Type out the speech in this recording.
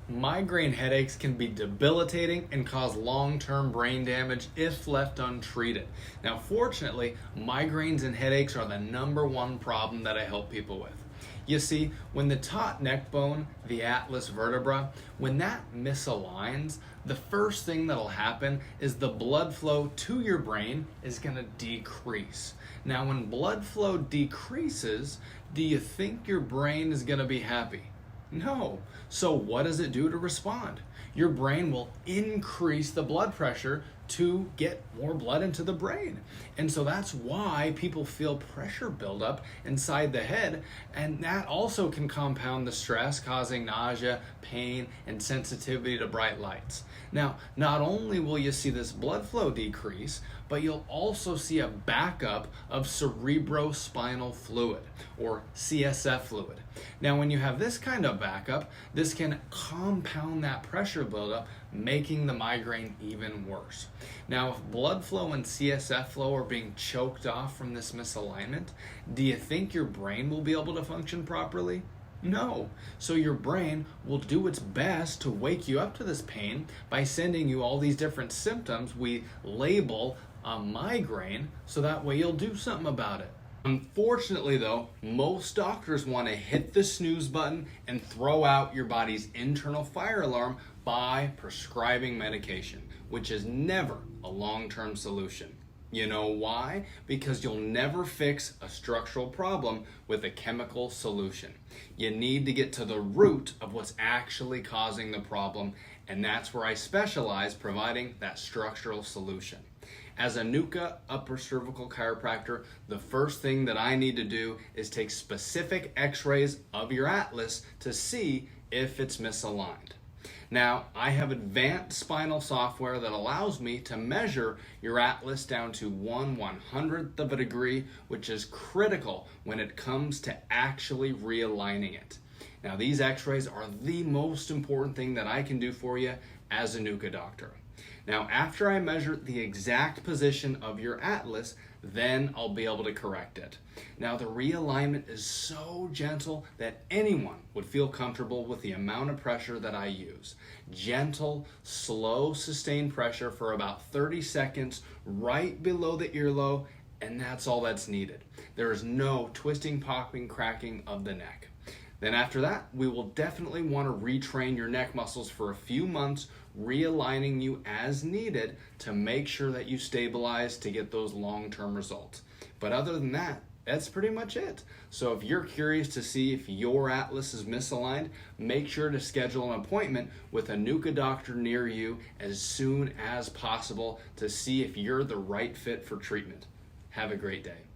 Migraine headaches can be debilitating and cause long-term brain damage if left untreated. Now, fortunately, migraines and headaches are the number one problem that I help people with. You see, when the taut neck bone, the atlas vertebra, when that misaligns, the first thing that'll happen is the blood flow to your brain is going to decrease. Now, when blood flow decreases, do you think your brain is going to be happy? No. So what does it do to respond? Your brain will increase the blood pressure to get more blood into the brain. And so that's why people feel pressure buildup inside the head, and that also can compound the stress, causing nausea, pain, and sensitivity to bright lights. Now, not only will you see this blood flow decrease, but you'll also see a backup of cerebrospinal fluid, or CSF fluid. Now, when you have this kind of backup, this can compound that pressure buildup, making the migraine even worse. Now, if blood flow and CSF flow are being choked off from this misalignment, do you think your brain will be able to function properly? No. So your brain will do its best to wake you up to this pain by sending you all these different symptoms we label a migraine, so that way you'll do something about it. Unfortunately though, most doctors want to hit the snooze button and throw out your body's internal fire alarm by prescribing medication, which is never a long-term solution. You know why? Because you'll never fix a structural problem with a chemical solution. You need to get to the root of what's actually causing the problem, and that's where I specialize, providing that structural solution. As a NUCCA upper cervical chiropractor, the first thing that I need to do is take specific x-rays of your atlas to see if it's misaligned. Now, I have advanced spinal software that allows me to measure your atlas down to 1/100th of a degree, which is critical when it comes to actually realigning it. Now, these x-rays are the most important thing that I can do for you as a NUCCA doctor. Now, after I measure the exact position of your atlas, then I'll be able to correct it. Now, the realignment is so gentle that anyone would feel comfortable with the amount of pressure that I use. Gentle, slow, sustained pressure for about 30 seconds right below the earlobe, and that's all that's needed. There is no twisting, popping, cracking of the neck. Then after that, we will definitely want to retrain your neck muscles for a few months, realigning you as needed to make sure that you stabilize to get those long-term results. But other than that, that's pretty much it. So if you're curious to see if your atlas is misaligned, make sure to schedule an appointment with a NUCCA doctor near you as soon as possible to see if you're the right fit for treatment. Have a great day.